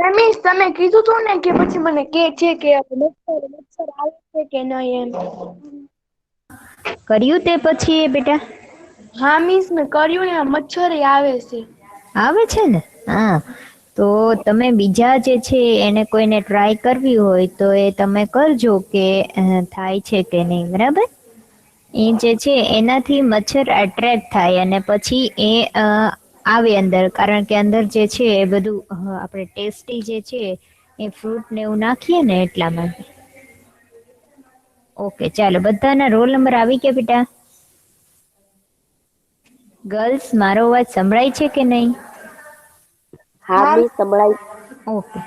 રમેશ, તમે કીધું તું ને કે પછી મને કે છે કે મચ્છર મચ્છર આવે છે કે નહીં એમ. કર્યું તે પછી એ બેટા? હા મિસ, મેં કર્યું ને મચ્છર આવે છે. આવે છે ને? હા. તો તમે બીજા જે છે એને કોઈને ટ્રાય કરવી હોય તો એ તમે કરજો કે થાય છે કે નહીં, બરાબર? એ જે છે એનાથી મચ્છર એટ્રેક્ટ થાય અને પછી એ આવે અંદર, કારણ કે અંદર જે છે એ બધું આપણે ટેસ્ટી જે છે એ ફ્રૂટ ને એવું નાખીએ ને એટલા માટે. ઓકે, ચાલો બધાના રોલ નંબર આવી ગયા બેટા? ગર્લ્સ, મારો અવાજ સંભળાય છે કે નહીં? હા મિસ, સંભળાય. ઓકે.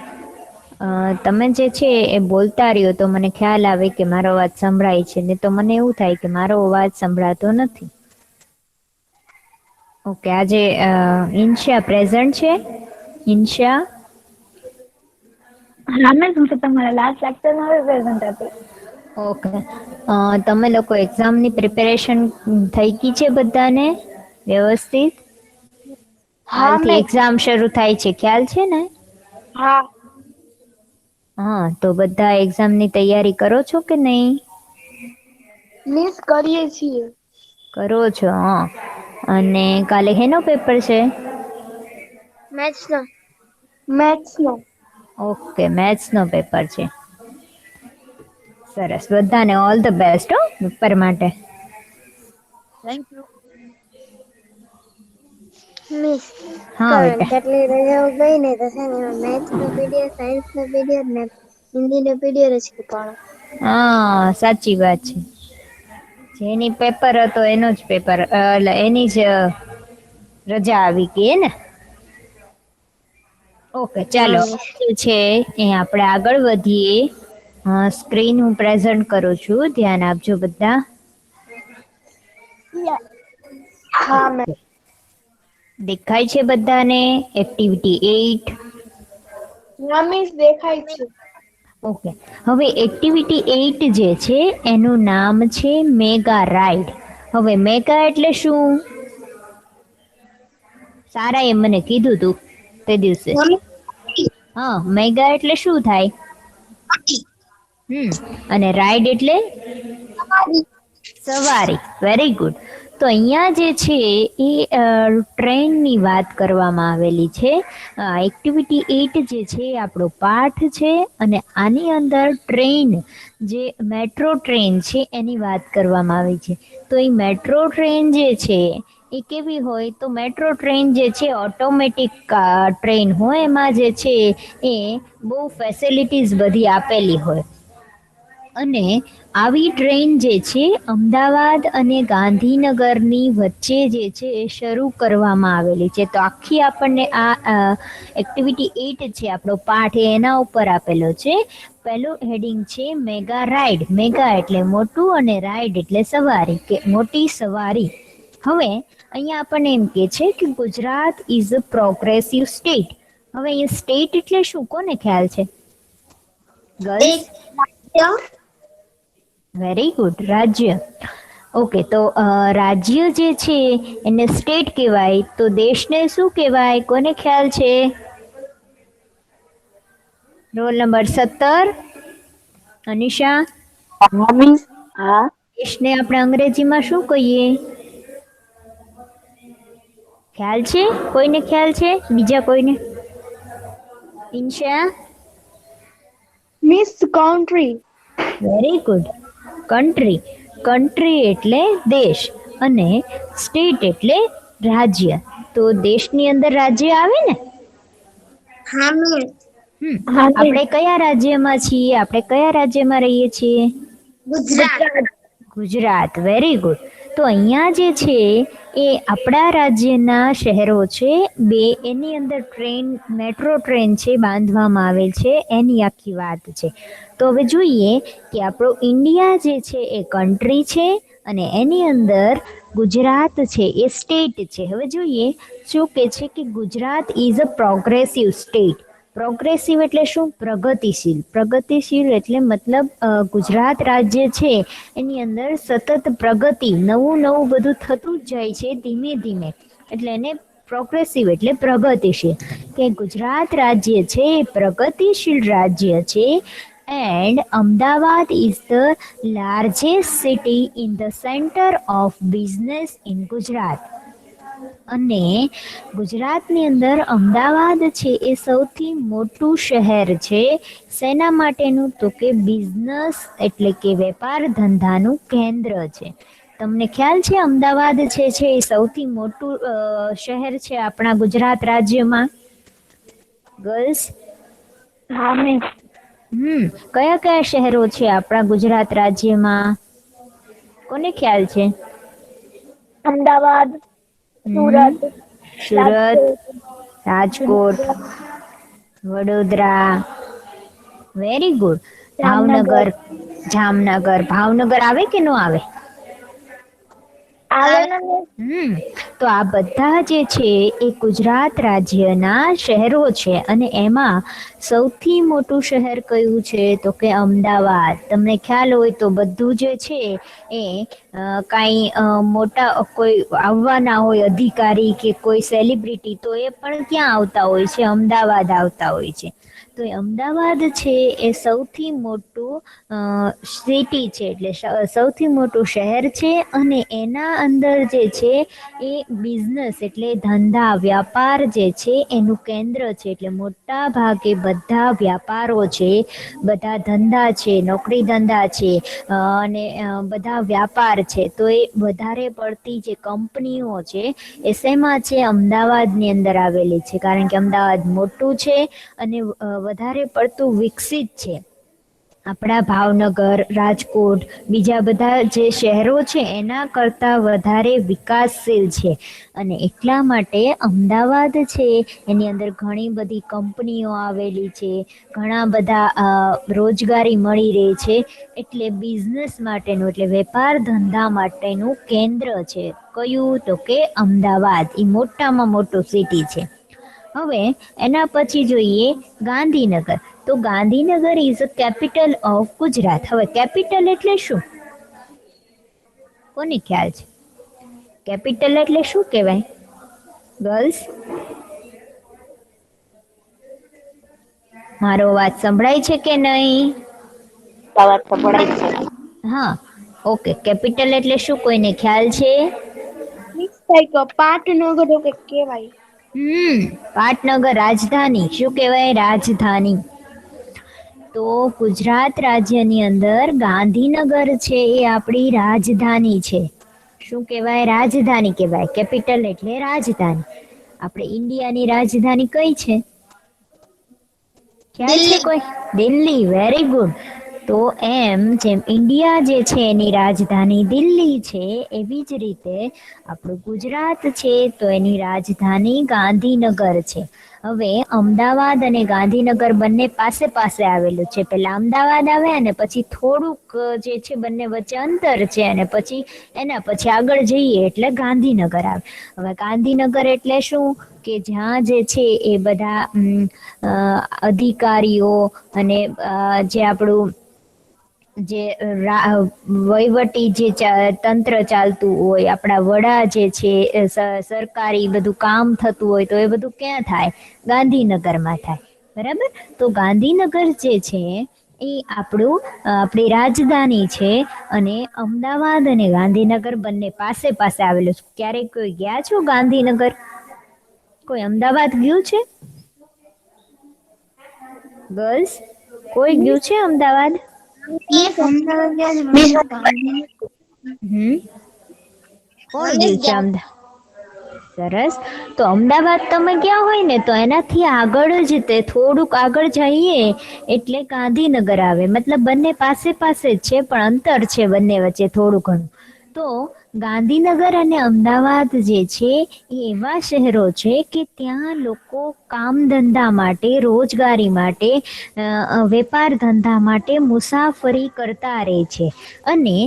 તમે જે છે એ બોલતા રહ્યો તો મને ખ્યાલ આવે કે મારો અવાજ સંભળાય છે, ને તો મને એવું થાય કે મારો અવાજ સંભળાતો નથી. ઓકે, આજે ઇન્શા પ્રેઝન્ટ છે? ઇન્શા? હા મિસ, હું તો તમારા લાસ્ટ લેક્ચરમાં હવે પ્રેઝન્ટ હતી. ઓકે. તમે લોકો એક્ઝામની પ્રિપેરેશન થઈ ગઈ છે બધાને વ્યવસ્થિત? હા કાલથી મિસ. એક્ઝામ શરૂ થાય છે, ખ્યાલ છે ને? હા. હા, તો બધા એક્ઝામની તૈયારી કરો છો કે નહીં? મિસ, કરીએ છીએ. કરો છો, હા. અને કાલે હેનો પેપર છે? મેથ્સનો. મેથ્સનો. ઓકે, મેથ્સનો પેપર છે. સરસ, બધાને ઓલ ધ બેસ્ટ હો પેપર માટે. Thank you. મિસ, હા બેટા. કેટલી રજાઓ ગઈ ને તો છે ને મેથ્સ નો પીરિયડ, સાયન્સ નો પીરિયડ ને હિન્દી નો પીરિયડ જ કીધું. હા, સાચી વાત છે. જેની પેપર હતો એનો જ પેપર, એટલે એની જ રજા આવી ગઈ ને? ઓકે, હા ચાલો મિસ. છે એ આપણે આગળ વધીએ. સ્ક્રીન હું પ્રેઝન્ટ કરું છું, ધ્યાન આપજો બધા. હા મેમ. ઓકે. દેખાય છે બધાને એક્ટિવિટી 8? હા મિસ, દેખાય છે. ઓકે, હવે એક્ટિવિટી 8 જે છે એનું નામ છે મેગા રાઈડ. હવે મેગા એટલે શું? સારા એ મને કીધું તું તે દિવસે. હા, મેગા એટલે શું થાય? અને રાઈડ એટલે? સવારી. Very good. તો અહીંયા જે છે એ ટ્રેનની વાત કરવામાં આવેલી છે. એક્ટિવિટી 8 જે છે એ આપણો પાઠ છે અને આની અંદર ટ્રેન, જે મેટ્રો ટ્રેન છે એની વાત કરવામાં આવી છે. તો એ મેટ્રો ટ્રેન જે છે એ કેવી હોય? તો મેટ્રો ટ્રેન જે છે ઓટોમેટિક ટ્રેન હોય, એમાં જે છે એ બહુ ફેસિલિટીઝ બધી આપેલી હોય. અને આવી ટ્રેન જે છે અમદાવાદ અને ગાંધીનગરની વચ્ચે જે છે એ શરૂ કરવામાં આવેલી છે. તો આખી આપણને આ એક્ટિવિટી 8 છે આપણો પાઠ એ એના ઉપર આપેલો છે. પહેલું હેડિંગ છે મેગા રાઈડ. મેગા એટલે મોટું અને રાઈડ એટલે સવારી, કે મોટી સવારી. હવે અહીંયા આપણને એમ કે છે કે Gujarat is a progressive state. હવે અહીંયા સ્ટેટ એટલે શું, કોને ખ્યાલ છે? ગર્લ્સ? એક વાક્ય. વેરી ગુડ, રાજ્ય. ઓકે, તો રાજ્ય જે છે એને સ્ટેટ કહેવાય. તો દેશને શું કહેવાય, કોને ખ્યાલ છે? Roll number 17, Anisha. હા મિસ. હા. દેશને આપણે અંગ્રેજીમાં શું કહીએ? ખ્યાલ છે? કોઈને ખ્યાલ છે? બીજા કોઈને? ઇન્શા? Miss, country. Very good, country. Country એટલે દેશ અને સ્ટેટ એટલે રાજ્ય. તો દેશની અંદર રાજ્ય આવે ને? હા મિસ. હા મિસ. આપણે કયા રાજ્યમાં છીએ? આપણે કયા રાજ્યમાં રહીએ છીએ? ગુજરાત. ગુજરાત. ગુજરાત. Very good. તો અહીંયા જે છે એ આપણા રાજ્યના શહેરો છે બે, એની અંદર ટ્રેન, મેટ્રો ટ્રેન છે બાંધવામાં આવેલ છે, એની આખી વાત છે. તો હવે જોઈએ કે આપણો ઇન્ડિયા જે છે એ કન્ટ્રી છે અને એની અંદર ગુજરાત છે એ સ્ટેટ છે. હવે જોઈએ શું કે છે કે Gujarat is a progressive state. Progressive એટલે શું? પ્રગતિશીલ. પ્રગતિશીલ એટલે મતલબ ગુજરાત રાજ્ય છે એની અંદર સતત પ્રગતિ, નવું નવું બધું થતું જ જાય છે ધીમે ધીમે, એટલે એને પ્રોગ્રેસિવ એટલે પ્રગતિશીલ, કે ગુજરાત રાજ્ય છે એ પ્રગતિશીલ રાજ્ય છે. And Ahmedabad is the largest city in the centre of business in Gujarat. અને ગુજરાતની અંદર અમદાવાદ છે એ સૌથી મોટું શહેર છે. શેના માટેનું? તો કે બિઝનેસ એટલે કે વેપાર ધંધાનું કેન્દ્ર છે. તમને ખ્યાલ છે અમદાવાદ છે એ સૌથી મોટું શહેર છે આપણા ગુજરાત રાજ્યમાં? ગર્લ્સ, હા મિસ. કયા કયા શહેરો છે આપણા ગુજરાત રાજ્યમાં? કોને ખ્યાલ છે? અમદાવાદ, સુરત, સુરત, રાજકોટ, વડોદરા. Very good. ભાવનગર, જામનગર. ભાવનગર આવે કે ન આવે? આવે ને મિસ. તો આ બધા જે છે એ ગુજરાત રાજ્યના શહેરો છે. અને એમાં સૌથી મોટું શહેર કયું છે? તો કે અમદાવાદ. તમને ખ્યાલ હોય તો બધું જે છે એ કાંઈ મોટા કોઈ આવવાના હોય અધિકારી કે કોઈ સેલિબ્રિટી, તો એ પણ ક્યાં આવતા હોય છે? અમદાવાદ આવતા હોય છે. તો એ અમદાવાદ છે એ સૌથી મોટું સિટી છે, એટલે સૌથી મોટું શહેર છે. અને એના અંદર જે છે એ બિઝનેસ એટલે ધંધા વ્યાપાર જે છે એનું કેન્દ્ર છે. એટલે મોટા ભાગે બધા વ્યાપારો છે, બધા ધંધા છે, નોકરી ધંધા છે, અને બધા વ્યાપાર છે. તો એ વધારે પડતી જે કંપનીઓ છે એ શેમાં છે? અમદાવાદની અંદર આવેલી છે. કારણ કે અમદાવાદ મોટું છે અને વધારે પડતું વિકસિત છે. આપણા ભાવનગર, રાજકોટ, બીજા બધા જે શહેરો છે એના કરતાં વધારે વિકાસશીલ છે. અને એટલા માટે અમદાવાદ છે એની અંદર ઘણી બધી કંપનીઓ આવેલી છે, ઘણા બધા રોજગારી મળી રહે છે. એટલે બિઝનેસ માટેનું એટલે વેપાર ધંધા માટેનું કેન્દ્ર છે. કયું? તો કે અમદાવાદ. એ મોટામાં મોટું સિટી છે. હવે એના પછી જોઈએ ગાંધીનગર. તો Gandhinagar is a capital of Gujarat. હવે કેપિટલ એટલે શું? કોને ખ્યાલ છે? કેપિટલ એટલે શું કહેવાય? ગર્લ્સ, મારો વાત સંભળાય છે કે નહીં? વાત સંભળાય છે. હા, ઓકે. કેપિટલ એટલે શું? કોઈને ખ્યાલ છે? મિસ કઈક પાટનગર કે કેવાય. પાટનગર રાજધાની. શું કહેવાય? રાજધાની. તો ગુજરાત રાજ્યની અંદર ગાંધીનગર છે એ આપણી રાજધાની છે. શું કહેવાય? રાજધાની કહેવાય. કેપિટલ એટલે રાજધાની. આપણે ઇન્ડિયાની રાજધાની કઈ છે? ખ્યાલ છે કોઈ? દિલ્હી. Very good. તો એમ જેમ ઇન્ડિયા જે છે એની રાજધાની દિલ્હી છે, એવી જ રીતે આપણું ગુજરાત છે તો એની રાજધાની ગાંધીનગર છે. હવે અમદાવાદ અને ગાંધીનગર બંને પાસે પાસે આવેલું છે. પહેલા અમદાવાદ આવે અને પછી થોડુંક જે છે બંને વચ્ચે અંતર છે, અને પછી એના પછી આગળ જઈએ એટલે ગાંધીનગર આવે. હવે ગાંધીનગર એટલે શું? કે જ્યાં જે છે એ બધા અધિકારીઓ અને જે આપણું જે વહીવટી જે તંત્ર ચાલતું હોય, આપણા વડા જે છે સરકારી બધું કામ થતું હોય, તો એ બધું ક્યાં થાય? ગાંધીનગરમાં થાય. બરાબર. તો ગાંધીનગર જે છે એ આપણી રાજધાની છે. અને અમદાવાદ અને ગાંધીનગર બંને પાસે પાસે આવેલું છે. ક્યારેક કોઈ ગયા છો ગાંધીનગર? કોઈ અમદાવાદ ગયું છે? ગર્લ્સ, કોઈ ગયું છે અમદાવાદ? કોણ ગયું છે અમદાવાદ? સરસ. તો અમદાવાદ તમે ગયા હોય ને તો એનાથી આગળ જ તે થોડુંક આગળ જઈએ એટલે ગાંધીનગર આવે. મતલબ બંને પાસે પાસે જ છે, પણ અંતર છે બંને વચ્ચે થોડું ઘણું. તો ગાંધીનગર અને અમદાવાદ જે છે એ એવા શહેરો છે કે ત્યાં લોકો કામ ધંધા માટે, રોજગારી માટે, વેપાર ધંધા માટે મુસાફરી કરતા રહે છે. અને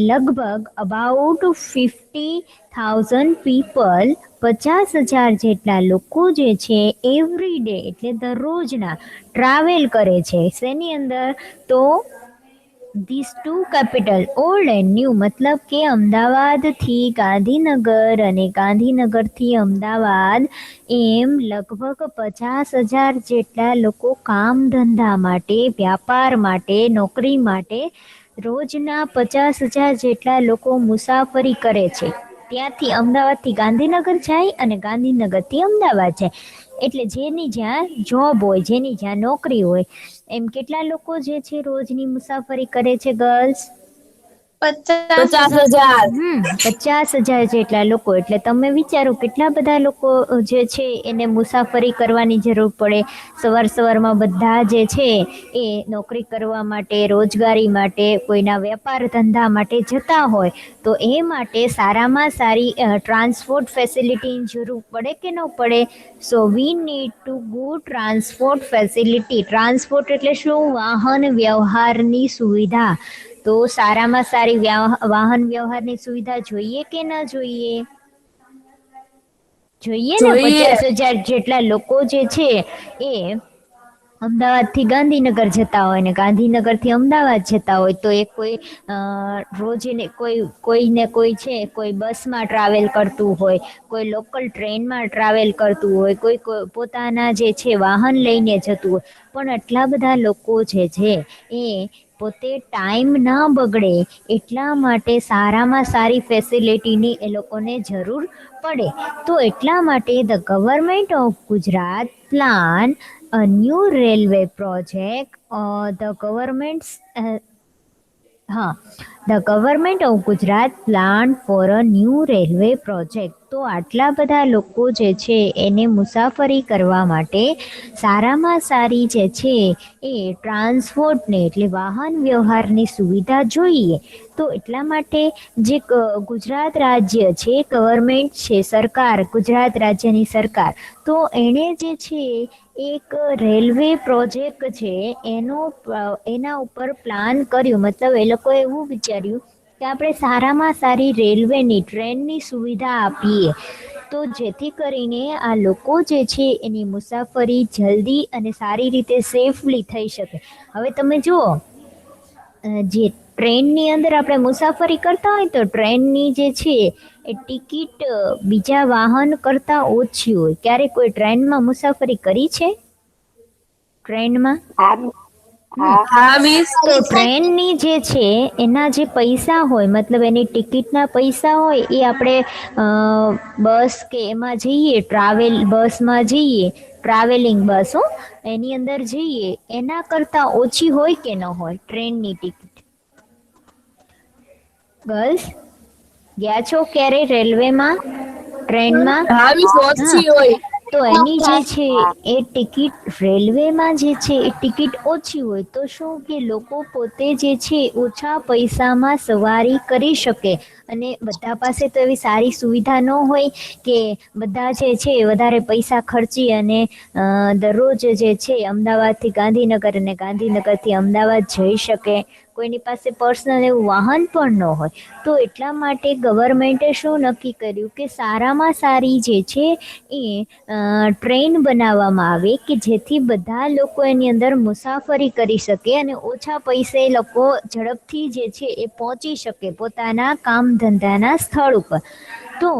લગભગ અબાઉટ 50,000 પીપલ, 50,000 જેટલા લોકો જે છે એવરી ડે એટલે દરરોજના ટ્રાવેલ કરે છે. શેની અંદર? તો this two capital old and new મતલબ કે અમદાવાદથી ગાંધીનગર અને ગાંધીનગરથી અમદાવાદ એમ લગભગ 50,000 જેટલા લોકો કામ ધંધા માટે, વ્યાપાર માટે, નોકરી માટે રોજના 50,000 જેટલા લોકો મુસાફરી કરે છે. ત્યાંથી અમદાવાદથી ગાંધીનગર જાય અને ગાંધીનગરથી અમદાવાદ જાય. એટલે જેની જ્યાં જોબ હોય, જેની જ્યાં નોકરી હોય, એમ કેટલા લોકો જે છે રોજની મુસાફરી કરે છે ગર્લ્સ? 50,000. 50,000 જેટલા લોકો. એટલે તમે વિચારો કેટલા બધા લોકો જે છે એને મુસાફરી કરવાની જરૂર પડે. સવારમાં બધા જે છે એ નોકરી કરવા માટે, રોજગારી માટે, કોઈના વેપાર ધંધા માટે જતા હોય તો એ માટે સારામાં સારી ટ્રાન્સપોર્ટ ફેસિલિટીની જરૂર પડે કે ન પડે? So we need to good transport facility. Transport એટલે શું? વાહન વ્યવહારની સુવિધા. તો સારામાં સારી વાહન વ્યવહારની સુવિધા જોઈએ કે ન જોઈએ? જોઈએ ને. 50,000 જેટલા લોકો જે છે એ અમદાવાદથી ગાંધીનગર જતા હોય ને ગાંધીનગરથી અમદાવાદ જતા હોય તો એ કોઈ રોજને કોઈને કોઈ છે કોઈ બસમાં ટ્રાવેલ કરતું હોય, કોઈ લોકલ ટ્રેનમાં ટ્રાવેલ કરતું હોય, કોઈ પોતાના જે છે વાહન લઈને જતું હોય. પણ આટલા બધા લોકો જે છે એ પોતે ટાઈમ ના બગડે એટલા માટે સારામાં સારી ફેસિલિટીની એ લોકોને જરૂર પડે. તો એટલા માટે the government of Gujarat plan a new railway project. The government of Gujarat planned for a new railway project. તો આટલા બધા લોકો જે છે એને મુસાફરી કરવા માટે સારામાં સારી જે છે એ ટ્રાન્સપોર્ટને એટલે વાહન વ્યવહારની સુવિધા જોઈએ. તો એટલા માટે જે ગુજરાત રાજ્ય છે, ગવર્મેન્ટ છે, સરકાર, ગુજરાત રાજ્યની સરકાર, તો એણે જે છે એક રેલવે પ્રોજેક્ટ છે એના ઉપર પ્લાન કર્યું. મતલબ એ લોકોએ એવું વિચાર્યું કે આપણે સારામાં સારી રેલવેની, ટ્રેનની સુવિધા આપીએ તો જેથી કરીને આ લોકો જે છે એની મુસાફરી જલ્દી અને સારી રીતે સેફલી થઈ શકે. હવે તમે જુઓ, જે ટ્રેનની અંદર આપણે મુસાફરી કરતા હોય તો ટ્રેનની જે છે એ ટિકિટ બીજા વાહન કરતાં ઓછી હોય. ક્યારે કોઈ ટ્રેનમાં મુસાફરી કરી છે? ટ્રેનમાં તો ટ્રેનની જે છે એના જે પૈસા હોય, મતલબ એની ટિકિટના પૈસા હોય એ આપણે બસ કે એમાં જઈએ, બસમાં જઈએ, ટ્રાવેલિંગ બસ એની અંદર જઈએ એના કરતાં ઓછી હોય કે ન હોય ટ્રેનની ટિકિટ? ગર્લ્સ ગયા છો ક્યારે રેલવેમાં, ટ્રેનમાં? તો એની જે છે એ ટિકિટ રેલવેમાં જે છે એ ટિકિટ ઓછી હોય તો શું કે લોકો પોતે જે છે ઓછા પૈસામાં સવારી કરી શકે. અને બધા પાસે તો એવી સારી સુવિધા ન હોય કે બધા જે છે વધારે પૈસા ખર્ચી અને દરરોજ જે છે અમદાવાદથી ગાંધીનગર અને ગાંધીનગરથી અમદાવાદ જઈ શકે. કોઈની પાસે પર્સનલ એવું વાહન પણ ન હોય. તો એટલા માટે ગવર્મેન્ટે શું નક્કી કર્યું કે સારામાં સારી જે છે એ ટ્રેન બનાવવામાં આવે કે જેથી બધા લોકો એની અંદર મુસાફરી કરી શકે અને ઓછા પૈસે લોકો ઝડપથી જે છે એ પહોંચી શકે પોતાના કામ ધંધાના સ્થળ ઉપર. તો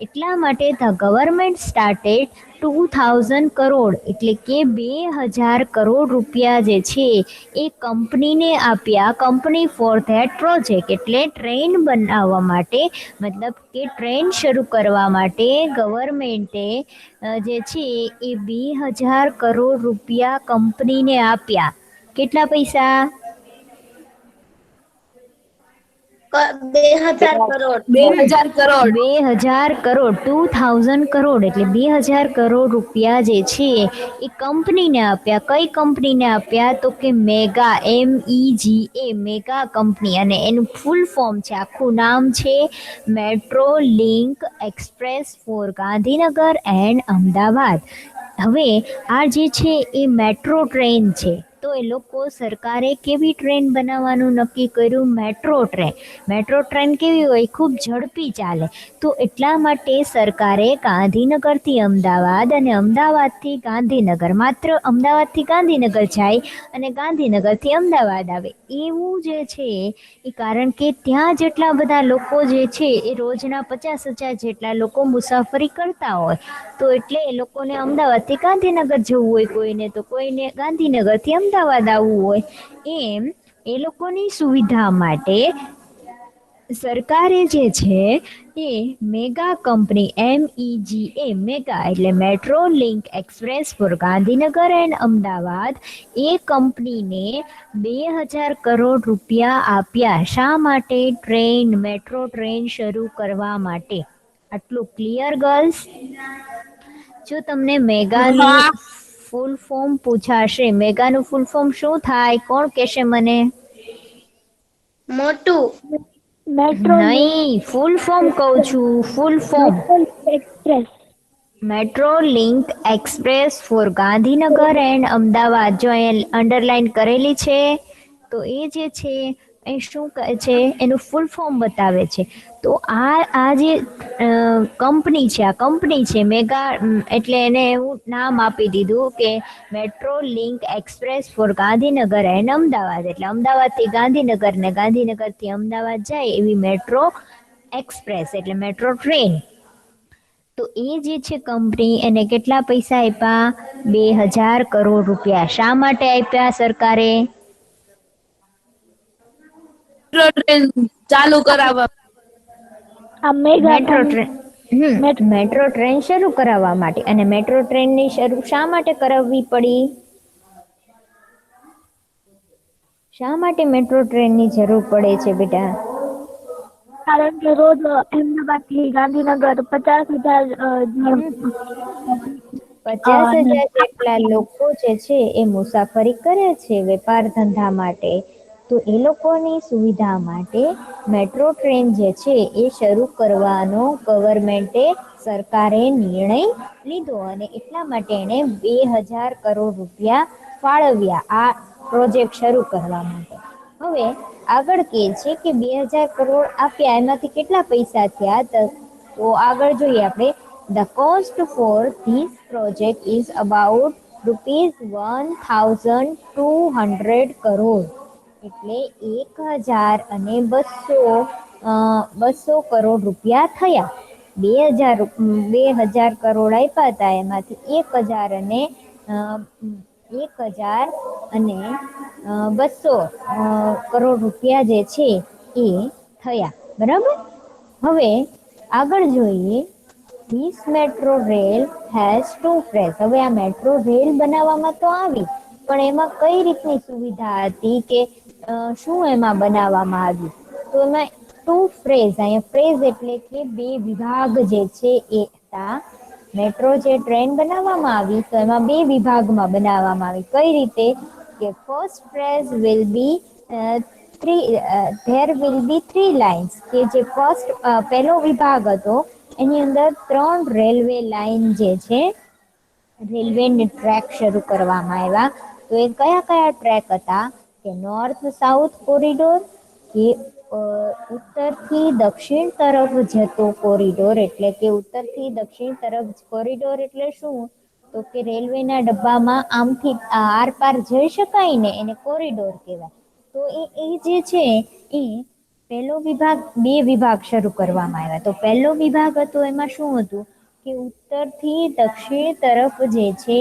એટલા માટે ધ ગવર્મેન્ટ સ્ટાર્ટેડ 2,000 કરોડ એટલે કે 2,000 કરોડ રૂપિયા જે છે એ કંપનીને આપ્યા. કંપની ફોર ધેટ પ્રોજેક્ટ એટલે ટ્રેન બનાવવા માટે, મતલબ કે ટ્રેન શરૂ કરવા માટે ગવર્મેન્ટે જે છે એ 2,000 કરોડ રૂપિયા કંપનીને આપ્યા. કેટલા પૈસા? 2,000 કરોડ. 2,000 કરોડ. 2,000 કરોડ એટલે 2,000 કરોડ રૂપિયા જે છે એ કંપનીને આપ્યા. કઈ કંપનીને આપ્યા? તો કે મેગા, MEGA, મેગા કંપની. અને એનું ફૂલ ફોર્મ છે, આખું નામ છે metro link express for Gandhinagar and Ahmedabad. હવે આ જે છે એ મેટ્રો ટ્રેન છે. તો એ લોકો સરકારે કેવી ટ્રેન બનાવવાનું નક્કી કર્યું? મેટ્રો ટ્રેન કેવી હોય? ખૂબ ઝડપી ચાલે. તો એટલા માટે સરકારે ગાંધીનગરથી અમદાવાદ અને અમદાવાદથી ગાંધીનગર, માત્ર અમદાવાદથી ગાંધીનગર જાય અને ગાંધીનગરથી અમદાવાદ આવે એવું જે છે એ, કારણ કે ત્યાં જેટલા બધા લોકો જે છે એ રોજના 50,000 જેટલા લોકો મુસાફરી કરતા હોય, તો એટલે એ લોકોને અમદાવાદથી ગાંધીનગર જવું હોય, કોઈને તો કોઈને ગાંધીનગરથી અમદાવાદ આવવું હોય. એમ એ લોકોની સુવિધા માટે સરકારે જે છે એ મેગા કંપની મેગા એટલે metro link express for Gandhinagar and Ahmedabad, એ કંપનીને 2,000 કરોડ રૂપિયા આપ્યા. શા માટે? મેટ્રો ટ્રેન શરૂ કરવા માટે. આટલું ક્લિયર ગર્લ્સ? જો તમને મેગાનું ફૂલ ફોર્મ પૂછાશે, મેગાનું ફૂલ ફોર્મ શું થાય? કોણ કહેશે મને? મોટું. મેટ્રો નહીં, ફૂલ ફોર્મ કહું છું, full form. Express. Metro link express for Gandhinagar and Ahmedabad. જો અહીંયા અંડરલાઈન કરેલી છે, તો એ જે છે એ શું કહે છે? એનું ફૂલ ફોર્મ બતાવે છે. તો આ જે કંપની છે, આ કંપની છે મેગા, એટલે એને એવું નામ આપી દીધું કે metro link express for Gandhinagar and Ahmedabad. એટલે અમદાવાદથી ગાંધીનગર ને ગાંધીનગરથી અમદાવાદ જાય એવી મેટ્રો એક્સપ્રેસ એટલે મેટ્રો ટ્રેન. તો એ જે છે કંપની, એને કેટલા પૈસા આપ્યા? 2,000 કરોડ રૂપિયા. શા માટે આપ્યા સરકારે? ટ્રેન ચાલુ કરાવવા. આ મેગા મેટ્રો ટ્રેન શરૂ કરાવવા માટે. અને મેટ્રો ટ્રેનની શરૂ શા માટે કરાવવી પડી? શા માટે મેટ્રો ટ્રેનની જરૂર પડે છે બેટા? કારણ કે રોજ અમદાવાદ થી ગાંધીનગર 50,000 50,000 જેટલા લોકો જે છે એ મુસાફરી કરે છે વેપાર ધંધા માટે. તો એ લોકોની સુવિધા માટે મેટ્રો ટ્રેન જે છે એ શરૂ કરવાનો ગવર્મેન્ટે, સરકારે નિર્ણય લીધો અને એટલા માટે એણે 2,000 કરોડ રૂપિયા ફાળવ્યા આ પ્રોજેક્ટ શરૂ કરવા માટે. હવે આગળ કહે છે કે 2,000 કરોડ આપ્યા, એમાંથી કેટલા પૈસા થયા? તો આગળ જોઈએ આપણે. The cost for this project is about ₹1,200 crore. એટલે 1,200 કરોડ રૂપિયા થયા. 2,000 કરોડ આપ્યા હતા, એમાંથી 1,200 કરોડ રૂપિયા જે છે એ થયા. બરાબર? હવે આગળ જોઈએ. This metro rail has two phases. હવે આ મેટ્રો રેલ બનાવવામાં તો આવી, પણ એમાં કઈ રીતની સુવિધા હતી કે શું એમાં બનાવવામાં આવ્યું? તો એમાં 2 ફેઝ, અહીંયા ફેઝ એટલે કે 2 વિભાગ જે છે એ હતા. મેટ્રો જે ટ્રેન બનાવવામાં આવી તો એમાં 2 વિભાગમાં બનાવવામાં આવી. કઈ રીતે? કે first phase will be there will be 3 lines. કે જે પહેલો વિભાગ હતો એની અંદર 3 રેલવે લાઇન જે છે, રેલવેની ટ્રેક શરૂ કરવામાં આવ્યા. તો એ કયા કયા ટ્રેક હતા? કે નોર્થ સાઉથ કોરિડોર, કે ઉત્તરથી દક્ષિણ તરફ જતો કોરિડોર. એટલે કે ઉત્તરથી દક્ષિણ તરફ કોરિડોર એટલે શું? તો કે રેલવેના ડબ્બામાં આમથી આર પાર જઈ શકાય ને, એને કોરિડોર કહેવાય. તો એ જે છે એ પહેલો વિભાગ, 2 વિભાગ શરૂ કરવામાં આવ્યા. તો પહેલો વિભાગ હતો એમાં શું હતું? કે ઉત્તરથી દક્ષિણ તરફ જે છે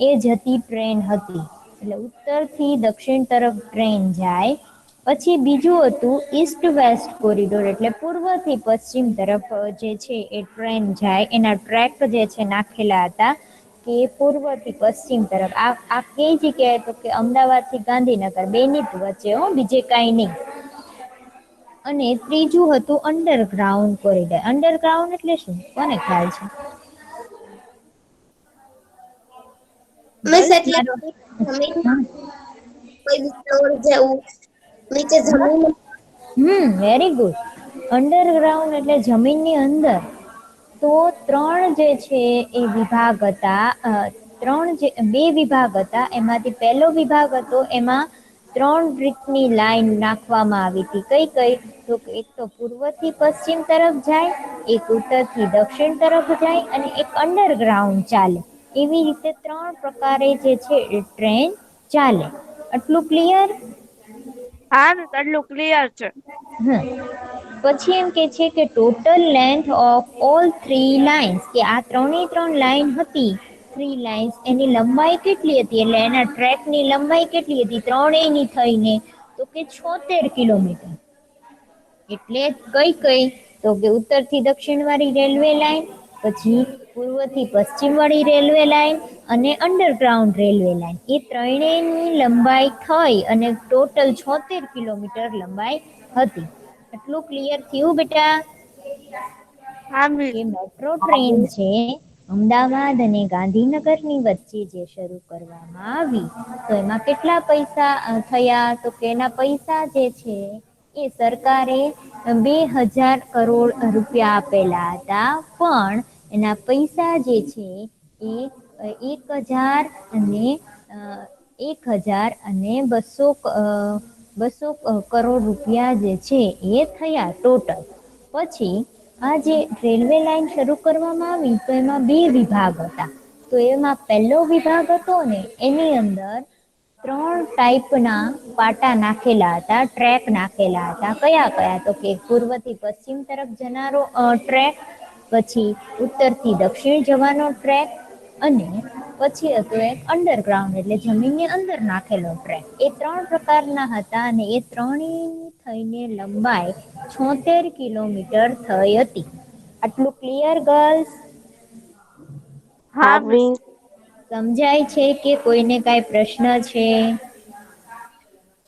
એ જતી ટ્રેન હતી. એટલે ઉત્તરથી દક્ષિણ તરફ ટ્રેન જાય. પછી બીજું હતું ઈસ્ટ વેસ્ટ કોરિડોર, એટલે પૂર્વથી પશ્ચિમ તરફ જે છે એ ટ્રેન જાય. એના ટ્રેક જે છે નાખેલા હતા કે પૂર્વથી પશ્ચિમ તરફ. આ કઈ જગ્યાએ? તો કે અમદાવાદથી ગાંધીનગર, બેની વચ્ચે, બીજે કાંઈ નહીં. અને ત્રીજું હતું અંડરગ્રાઉન્ડ કોરિડોર. અંડરગ્રાઉન્ડ એટલે શું? કોને ખ્યાલ છે? મિસ એટલે જમીન, કોઈ ફ્લોર જેવું નીચે જમીન. Very good. અંડરગ્રાઉન્ડ એટલે જમીનની અંદર. તો 3 જે છે એ વિભાગ હતા, બે વિભાગ હતા. એમાંથી પહેલો વિભાગ હતો એમાં 3 રીતની લાઈન નાખવામાં આવી હતી. કઈ કઈ? તો એક તો પૂર્વથી પશ્ચિમ તરફ જાય, એક ઉત્તરથી દક્ષિણ તરફ જાય અને એક અંડરગ્રાઉન્ડ ચાલે. એવી રીતે 3 પ્રકારે જે છે એ ટ્રેન ચાલે. આટલું ક્લિયર? હા મિસ, આટલું ક્લિયર છે. પછી એમ કે છે કે total length of all 3 lines, કે આ 3 લાઈન હતી, 3 લાઇન્સ, એની લંબાઈ કેટલી હતી? એટલે એના ટ્રેકની લંબાઈ કેટલી હતી ત્રણેયની થઈને? તો કે 76 કિલોમીટર. એટલે કઈ કઈ? તો કે ઉત્તરથી દક્ષિણ વાળી રેલવે લાઈન, પછી પૂર્વથી પશ્ચિમ વાળી રેલવે લાઈન અને અંડરગ્રાઉન્ડ રેલવે લાઈન. એ ત્રણેયની લંબાઈ થઈ અને ટોટલ 76 કિલોમીટર લંબાઈ હતી. આટલું ક્લિયર થયું બેટા? હા મિસ. કે મેટ્રો ટ્રેન છે અમદાવાદ અને ગાંધીનગરની વચ્ચે જે શરૂ કરવામાં આવી, તો એમાં કેટલા પૈસા થયા? તો કે એના પૈસા જે છે એ સરકારે 2000 કરોડ રૂપિયા આપેલા હતા, પણ એના પૈસા જે છે એ 1,200 કરોડ રૂપિયા જે છે એ થયા ટોટલ. પછી આ જે રેલવે લાઈન શરૂ કરવામાં આવી તો એમાં 2 વિભાગ હતા. તો એમાં પહેલો વિભાગ હતો ને એની અંદર 3 ટાઈપના પાટા નાખેલા હતા, ટ્રેક નાખેલા હતા. કયા કયા? તો કે પૂર્વથી પશ્ચિમ તરફ જનારો ટ્રેક, પછી ઉત્તરથી દક્ષિણ જવાનો ટ્રેક, અને પછી હતો એક અંડરગ્રાઉન્ડ એટલે જમીનની અંદર નાખેલો ટ્રેક. એ 3 પ્રકારના હતા અને એ ત્રણેયની થઈને લંબાઈ 76 કિલોમીટર થઈ હતી. આટલું ક્લિયર ગર્લ્સ? હા મિસ. સમજાય છે કે કોઈને કાંઈ પ્રશ્ન છે?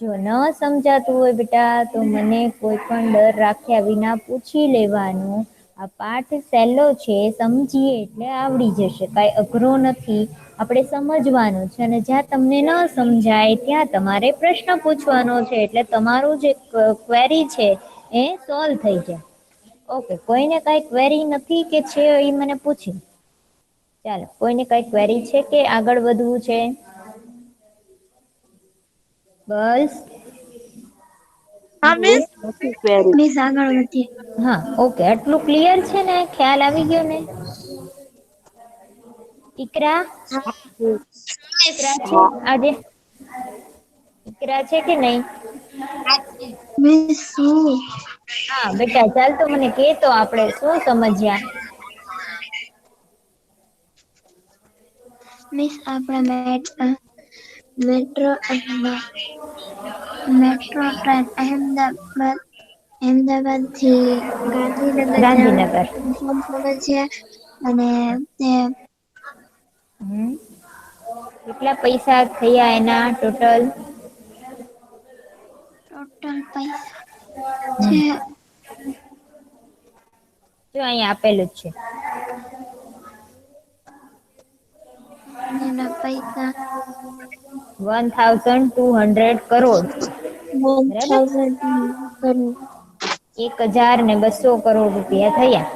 જો ન સમજાતું હોય બેટા તો મને કોઈ પણ ડર રાખ્યા વિના પૂછી લેવાનું. આ પાઠ સહેલો છે, સમજીએ એટલે આવડી જશે, કાંઈ અઘરો નથી. આપણે સમજવાનું છે અને જ્યાં તમને ન સમજાય ત્યાં તમારે પ્રશ્ન પૂછવાનો છે, એટલે તમારું જે ક્વેરી છે એ સોલ્વ થઈ જાય. ઓકે, કોઈને કાંઈ ક્વેરી નથી કે છે એ મને પૂછે. ચાલો, કોઈને કાંઈ ક્વેરી છે કે આગળ વધવું છે? બસ. હા મિસ. નથી query. મિસ આગળ વધીએ. હા, ઓકે, આટલું ક્લિયર છે ને? ખ્યાલ આવી ગયો ને? ઈકરા, ઈકરા છે હા, આજે? ઈકરા છે કે નહીં? મિસ શું? હા બેટા, ચાલ તો મને કે તો આપણે શું સમજ્યા? મિસ આપણે મેટ્રો મેટ્રો ટ્રેન અહેમદાબાદ થી ગાંધીનગર ગાંધીનગર. જવાનું સમજ્યા. અને તે કેટલા પૈસા થયા એના ટોટલ? ટોટલ પૈસા છે જો અહીંયા આપેલું જ છે. એના પૈસા 1200 કરોડ. બરાબર? 1000 કરોડ. 1200 કરોડ રૂપિયા થયા.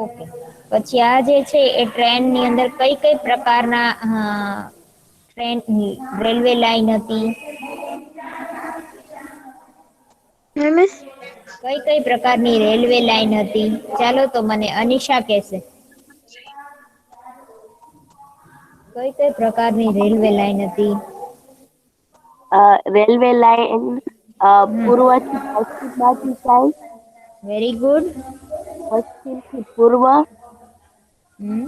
ઓકે, પછી આ જે છે એ ટ્રેનની અંદર કઈ કઈ પ્રકારના ટ્રેન રેલવે લાઈન હતી? હે મિસ? કઈ કઈ પ્રકારની રેલવે લાઈન હતી? ચાલો તો મને અનિશા કહેશે. કઈ કઈ પ્રકારની રેલવે લાઈન હતી? રેલવે લાઈન પૂર્વથી પશ્ચિમ બાજુ જાય, વેરી ગુડ. પશ્ચિમથી પૂર્વ, અને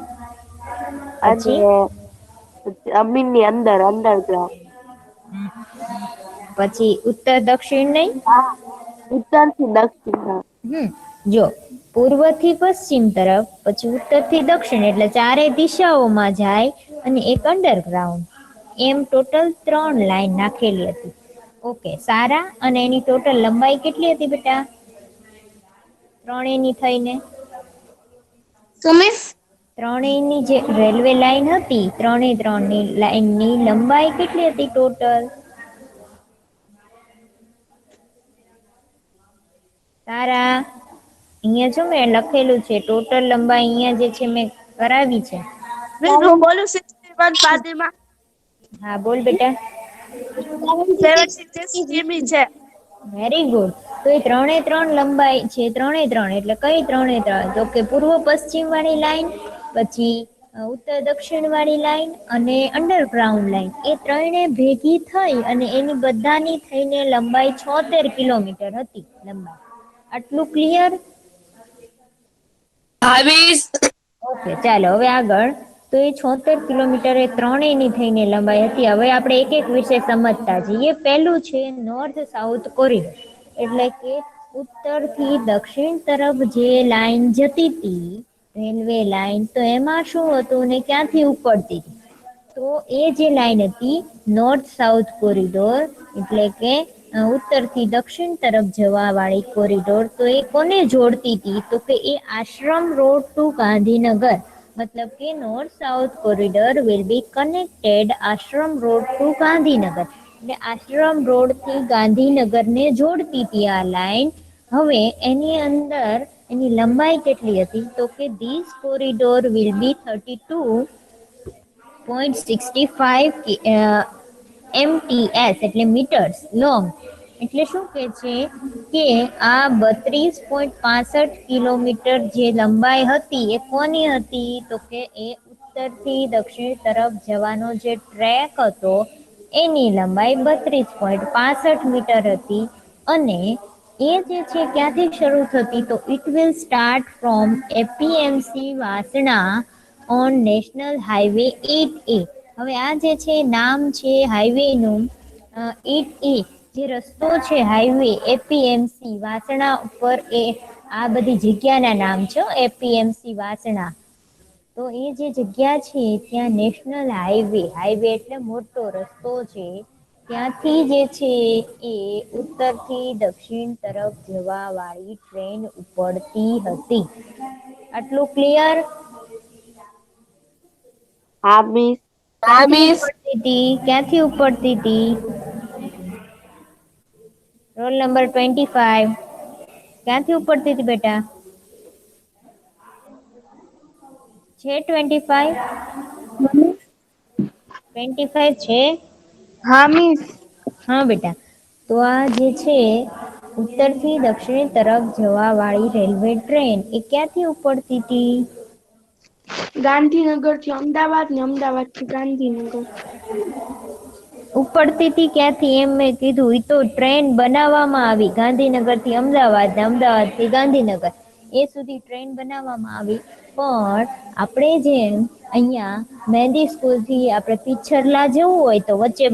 પછી જમીનની અંદર અંડરગ્રાઉન્ડ. પછી ઉત્તર દક્ષિણ નહીં? હા, ઉત્તરથી દક્ષિણ. જો પૂર્વથી પશ્ચિમ તરફ, પછી ઉત્તરથી દક્ષિણ, એટલે 4 દિશાઓમાં જાય અને એક અંડરગ્રાઉન્ડ. એમ ટોટલ 3 લાઈન નાખેલી હતી. ઓકે, સારા. અને એની ટોટલ લંબાઈ કેટલી હતી બેટા ત્રણેયની થઈને? શું મિસ? ત્રણેયની જે રેલવે લાઈન હતી, ત્રણની લાઈનની લંબાઈ કેટલી હતી ટોટલ? તારા અહીંયા જો મેં લખેલું છે ટોટલ લંબાઈ, અહીંયા જે છે મેં કરાવી છે. મિસ હું બોલું 61 પાદરીમાં હા બોલ બેટા. 76 સેમી છે. Very good. તો એ 3 લંબાઈ છે, 3 એટલે કઈ 3 તો કે પૂર્વ પશ્ચિમ વાળી લાઈન, પછી ઉત્તર દક્ષિણ વાળી લાઈન અને અંડરગ્રાઉન્ડ લાઈન, એ ત્રણે ભેગી થઈ અને એની બધાની થઈને લંબાઈ 76 કિલોમીટર હતી લંબાઈ. આટલું ક્લિયર? હા મિસ. ઓકે ચાલો હવે આગળ. તો એ 76 કિલોમીટર એ ત્રણેયની થઈને લંબાઈ હતી. હવે આપણે એક એક વિશે સમજતા જઈએ. પહેલું છે નોર્થ સાઉથ કોરિડોર, એટલે કે ઉત્તરથી દક્ષિણ તરફ જે લાઈન જતી હતી રેલવે લાઈન, તો એમાં શું હતું ને ક્યાંથી ઉપડતી હતી? તો એ જે લાઈન હતી નોર્થ સાઉથ કોરિડોર, એટલે કે ઉત્તરથી દક્ષિણ તરફ જવા વાળી કોરિડોર, તો એ કોને જોડતી હતી? તો કે એ આશ્રમ રોડ ટુ ગાંધીનગર, મતલબ કે north south corridor will be connected Ashram road to Gandhinagar, એટલે આશ્રમ રોડ થી ગાંધીનગરને જોડતી હતી આ લાઈન. હવે એની અંદર એની લંબાઈ કેટલી હતી? તો કે this corridor will be 32.65 MTS એટલે મીટર્સ લોંગ. એટલે શું કે છે કે આ 32.65 કિલોમીટર જે લંબાઈ હતી એ કોની હતી? તો કે એ ઉત્તરથી દક્ષિણ તરફ જવાનો જે ટ્રેક હતો એની લંબાઈ 32.65 મીટર હતી. અને એ જે છે ક્યાંથી શરૂ થતી? તો it will start from APMC Vasna on national highway 8A. હવે આ જે છે નામ છે હાઈવેનું 8A, જે રસ્તો છે હાઈવે એપીએમસી વાસણા ઉપર, એ આ બધી જગ્યાના નામ છે એપીએમસી વાસણા. તો એ જે જગ્યા છે ત્યાં નેશનલ હાઈવે, હાઈવે એટલે મોટો રસ્તો છે, ત્યાંથી જે છે એ ઉત્તરથી દક્ષિણ તરફ જવા વાળી ટ્રેન ઉપડતી હતી. આટલું ક્લિયર? હા મિસ. હા મિસ. ક્યાંથી ઉપડતી હતી? Roll number 25. ક્યાંથી ઉપડતી હતી બેટા? છે 25? 25 છે? હા મિસ. હા બેટા. તો આ જે છે ઉત્તરથી દક્ષિણ તરફ જવા વાળી રેલવે ટ્રેન એ ક્યાંથી ઉપડતી હતી? ગાંધીનગર થી અમદાવાદ ને અમદાવાદ થી ગાંધીનગર. ઉપડતી હતી ક્યાંથી એમ મેં કીધું. ઈ તો ટ્રેન બનાવવામાં આવી ગાંધીનગર થી અમદાવાદ ને અમદાવાદ થી ગાંધીનગર, એ સુધી ટ્રેન બનાવવામાં આવી. પણ આપણે જેમ અહીંયા મહેંદી સ્કૂલ થી આપણે પિછરલા જવું હોય તો વચ્ચે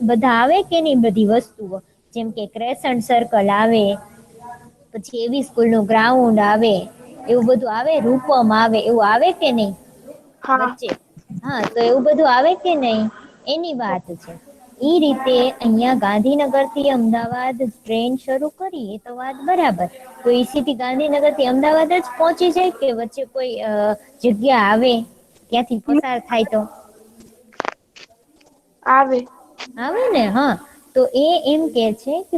બધા આવે કે નહીં, બધી વસ્તુઓ જેમ કે ક્રેસન્ટ સર્કલ આવે, પછી એવી સ્કૂલ નું ગ્રાઉન્ડ આવે, એવું બધું આવે, રૂપમ આવે, એવું આવે કે નહીં હા. વચ્ચે? હા, તો એવું બધું આવે કે નહીં, એની વાત છે. ઈ રીતે અહીંયા ગાંધીનગર થી અમદાવાદ ટ્રેન શરૂ કરી, એ તો વાત બરાબર. તો ઈ સીધી ગાંધીનગર થી અમદાવાદ જ પહોંચી જાય કે વચ્ચે કોઈ જગ્યા આવે ત્યાંથી પસાર થાય તો? આવે. આવે ને. હા, તો એ એમ કે છે કે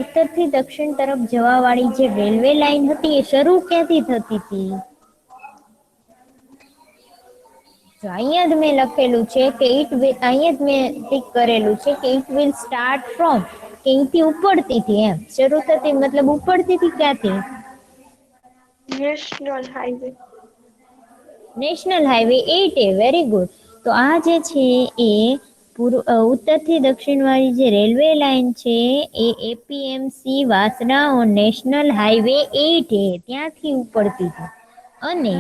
ઉત્તરથી દક્ષિણ તરફ જવા વાળી જે રેલવે લાઈન હતી એ શરૂ ક્યાંથી થતી હતી? જો અહીંયા જ મેં લખેલું છે કે અહીંયા જ મેં ટીક કરેલું છે કે ઇટ વિલ સ્ટાર્ટ ફ્રોમ, કે અહીંથી ઉપડતી હતી, એમ શરૂ થતી મતલબ ઉપડતી હતી ક્યાંથી? National highway. National highway 8A. Very good. તો આ જે છે એ ઉત્તરથી દક્ષિણ વાળી જે રેલવે લાઈન છે એ APMC Vasna national highway 8A ત્યાંથી ઉપડતી હતી. અને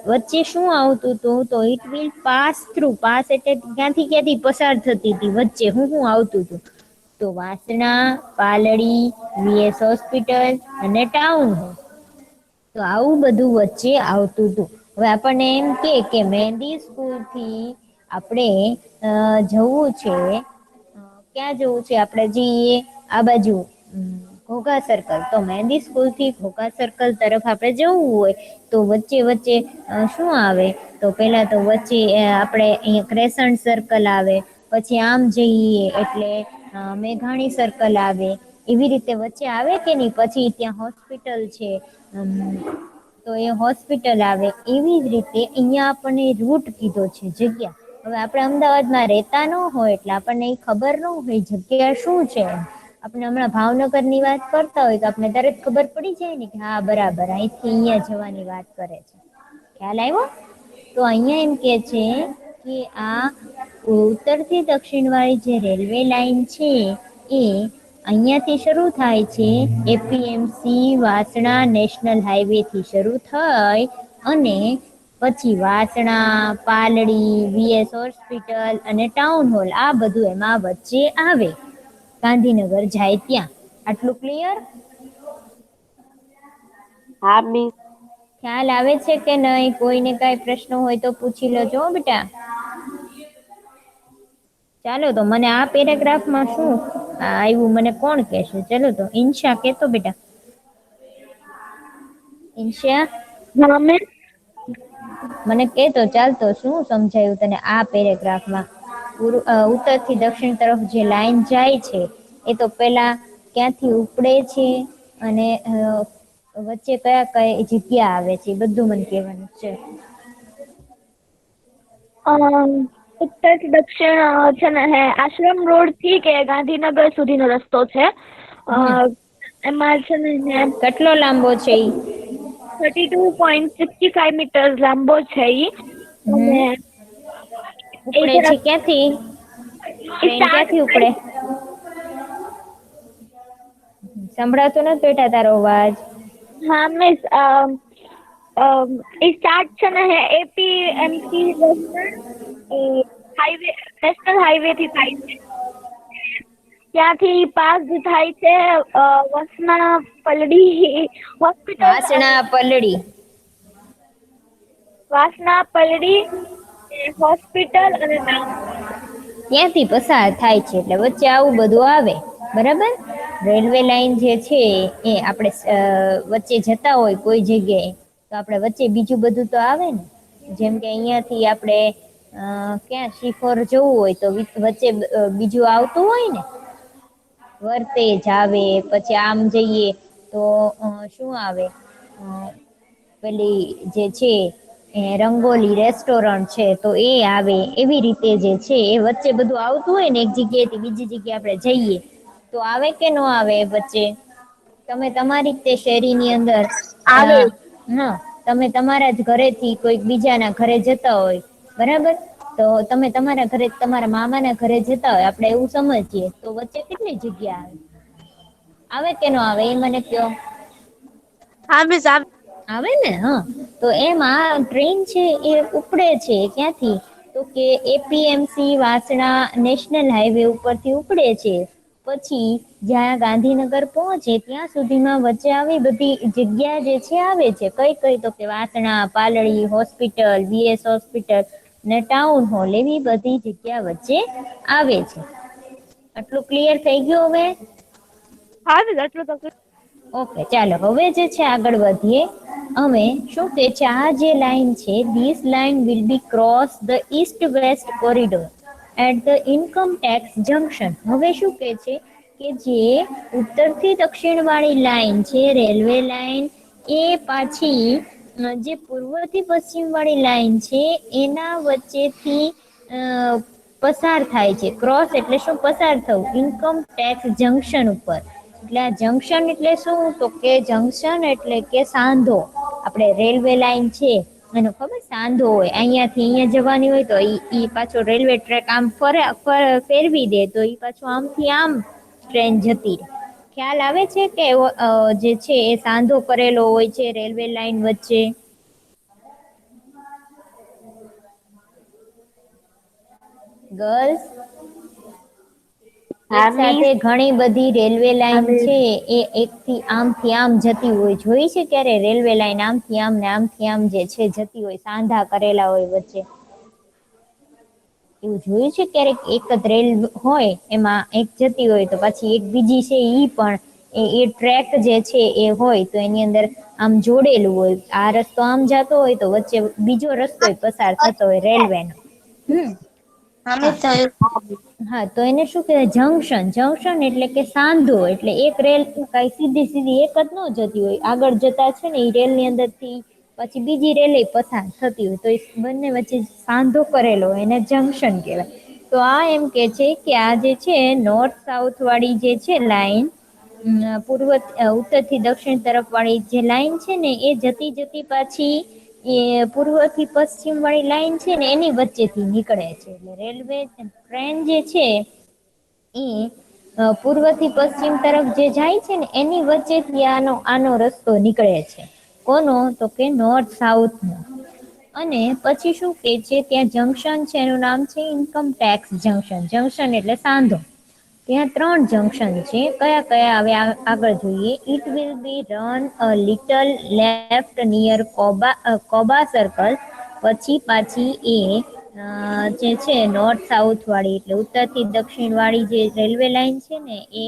વચ્ચે શું આવતું હતું? તો it will pass through. Pass એટલે ક્યાંથી પસાર થતી હતી? વચ્ચે હું આવતું હતું? તો વાસણા, પાલડી, વીએસ હોસ્પિટલ અને ટાઉન હોલ. તો આવું બધું વચ્ચે આવતું હતું. હવે આપણને એમ કે મહેંદી સ્કૂલ થી આપણે જવું છે, ક્યાં જવું છે? આપણે જઈએ આ બાજુ ઘોઘા સર્કલ. તો મહેંદી સ્કૂલ થી ઘોઘા સર્કલ તરફ આપણે જવું હોય તો વચ્ચે શું આવે? તો પેલા તો વચ્ચે આપણે અહીંયા ક્રેસન્ટ સર્કલ આવે, પછી આમ જઈએ એટલે મેઘાણી સર્કલ આવે, એવી રીતે વચ્ચે આવે કે નહીં? પછી ત્યાં હોસ્પિટલ છે, તો એ હોસ્પિટલ આવે. એવી જ રીતે અહીંયા આપણને રૂટ કીધો છે, જગ્યા. હવે આપણે અમદાવાદમાં રહેતા ન હોય એટલે આપણને એ ખબર ન હોય જગ્યા શું છે. આપણે હમણાં ભાવનગરની વાત કરતા હોય તો આપણે તરત ખબર પડી જાય ને કે હા બરાબર અહીંથી અહીંયા જવાની વાત કરે છે. ખ્યાલ આવ્યો? તો અહીંયા એમ કે છે કે આ ઉત્તરથી દક્ષિણ વાળી જે રેલવે લાઈન છે એ અહીંયાથી શરૂ થાય છે. એપીએમસી વાસણા નેશનલ હાઈવે થી શરૂ થઈ અને પછી વાસણા, પાલડી, વીએસ હોસ્પિટલ અને ટાઉન હોલ આ બધું એમાં વચ્ચે આવે. ગાંધીનગર જાય ત્યાં. આટલું ક્લિયર? હા મિસ. ખ્યાલ આવે છે કે નહીં? કોઈને કાંઈ પ્રશ્ન હોય તો પૂછી લેજો હો બેટા. ચાલો તો મને આ પેરેગ્રાફમાં શું આવ્યું મને કોણ કહેશે? ચલો તો ઇન્શા કહેતો બેટા. ઇન્શા હા મિસ. મને કહેતો ચાલતો શું સમજાયું તને આ પેરેગ્રાફમાં? ઉત્તરથી દક્ષિણ તરફ જે લાઈન જાય છે એ તો પેલા ક્યાંથી ઉપડે છે અને વચ્ચે કયા કયા જગ્યા આવે છે એ બધું મને કહેવાનું છે. ઉત્તરથી દક્ષિણ છે ને હે આશ્રમ રોડ થી કે ગાંધીનગર સુધીનો રસ્તો છે. એમાં છે ને કેટલો લાંબો છે ઈ? 32.65 મીટર લાંબો છે ઈ. અને ઉપડે છે ક્યાંથી? ટ્રેન ક્યાંથી ઉપડે? સંભળાતો નથી બેટા તારો અવાજ. હા મિસ. એ સ્ટાર્ટ છે ને હે એપીએમસી હાઈવે નેશનલ હાઈવે થી થાય છે. ત્યાંથી પાસ થાય છે વસના પલડી હોસ્પિટલ. વાસના પલડી હોસ્પિટલ અને ત્યાંથી પસાર થાય છે એટલે વચ્ચે આવું બધું આવે. બરાબર? રેલવે લાઈન જે છે એ આપણે વચ્ચે જતા હોય કોઈ જગ્યાએ તો આપણે વચ્ચે બીજું બધું તો આવે ને. જેમ કે અહીંયાથી આપણે ક્યાં શિખોર જવું હોય તો વચ્ચે બીજું આવતું હોય ને. વર્તેજ આવે, પછી આમ જઈએ તો શું આવે પેલી જે છે રંગોલી રેસ્ટોરન્ટ છે તો એ આવે. એવી રીતે જે છે એ વચ્ચે બધું આવતું હોય ને એક જગ્યાએથી બીજી જગ્યાએ આપણે જઈએ તો આવે કે ન આવે વચ્ચે? તમે તમારી રીતે શેરીની અંદર આવે. તમે તમારા જ ઘરેથી કોઈક બીજાના ઘરે જતા હોય બરાબર? તો તમે તમારા ઘરે તમારા મામાના ઘરે જતા હોય આપણે એવું સમજીએ તો વચ્ચે કેટલી જગ્યા આવે? આવે કે ન આવે એ મને કહો. હા મિસ. આવે ને? તો એમાં ટ્રેન છે એ ઉપડે છે ક્યાંથી? તો કે એપીએમસી વાસણા નેશનલ હાઈવે ઉપરથી ઉપડે છે. પછી જ્યાં ગાંધીનગર પહોંચે ત્યાં સુધીમાં વચ્ચે આવી બધી જગ્યા જે છે આવે છે. કઈ કઈ? તો કે Vasna, Paldi hospital, VS hospital ને ટાઉન હોલ એવી બધી જગ્યા વચ્ચે આવે છે. આટલું ક્લિયર થઈ ગયું હવે? હા મિસ. આટલું તો ઓકે ચાલો હવે જે છે આગળ વધીએ. હવે શું કે છે આ જે લાઈન છે this line will be cross the east west corridor at the income tax junction. હવે શું કે છે કે જે ઉત્તરથી દક્ષિણ વાળી લાઈન છે રેલવે લાઈન એ પાછી જે પૂર્વથી પશ્ચિમ વાળી લાઈન છે એના વચ્ચેથી પસાર થાય છે. ક્રોસ એટલે શું? પસાર થવું. ઇન્કમ ટેક્સ જંકશન ઉપર. એટલે આ જંકશન એટલે શું? તો કે જંકશન એટલે કે સાંધો. આપણે રેલવે લાઈન છે એનો ખબર સાંધો હોય. અહીંયાથી અહીંયા જવાની હોય તો ઈ પાછો રેલવે ટ્રેક આમ ફેરવી દે તો ઈ પાછું આમથી આમ ટ્રેન જતી રહે. ખ્યાલ આવે છે કે જે છે એ સાંધો કરેલો હોય છે રેલવે લાઈન વચ્ચે? ગર્લ્સ એક સાથે ઘણી બધી રેલવે લાઈન છે એ એકથી આમ જતી હોય. જોઈ છે ક્યારે રેલવે લાઈન આમથી આમ ને આમથી આમ જે છે જતી હોય, સાંધા કરેલા હોય વચ્ચે? એવું જોયું છે ક્યારેક? એક જ રેલ હોય એમાં એક જતી હોય તો પછી એક બીજી છે ઈ પણ એ ટ્રેક જે છે એ હોય તો એની અંદર આમ જોડેલું હોય. આ રસ્તો આમ જતો હોય તો વચ્ચે બીજો રસ્તો પસાર થતો હોય રેલવેનો. હા તો એને શું કહેવાય? જંકશન. જંકશન એટલે કે સાંધો. એટલે એક રેલ કઈ સીધી એક જ ન જતી હોય. આગળ જતા છે ને એ રેલ ની અંદર થી પછી બીજી રેલી પસાર થતી હોય તો એ બંને વચ્ચે સાંધો કરેલો હોય એને જંક્શન કહેવાય. તો આ એમ કે છે કે આ જે છે નોર્થ સાઉથ વાળી જે છે લાઈન, પૂર્વ ઉત્તરથી દક્ષિણ તરફ વાળી જે લાઈન છે ને એ જતી જતી પાછી એ પૂર્વથી પશ્ચિમ વાળી લાઈન છે ને એની વચ્ચેથી નીકળે છે. એટલે રેલવે ટ્રેન જે છે એ પૂર્વથી પશ્ચિમ તરફ જે જાય છે ને એની વચ્ચેથી આનો રસ્તો નીકળે છે. કોનો? તો કે નોર્થ સાઉથ નો. અને પછી શું કે છે ત્યાં જંક્શન છે એનું નામ છે ઇન્કમ ટેક્સ જંક્શન. જંક્શન એટલે સાંધો. ત્યાં 3 જંક્શન છે. કયા કયા હવે આગળ જોઈએ. It will be run a little left near Koba circle. પછી પાછી એ જે છે નોર્થ સાઉથ વાળી એટલે ઉત્તર થી દક્ષિણ વાળી જે રેલવે લાઈન છે ને એ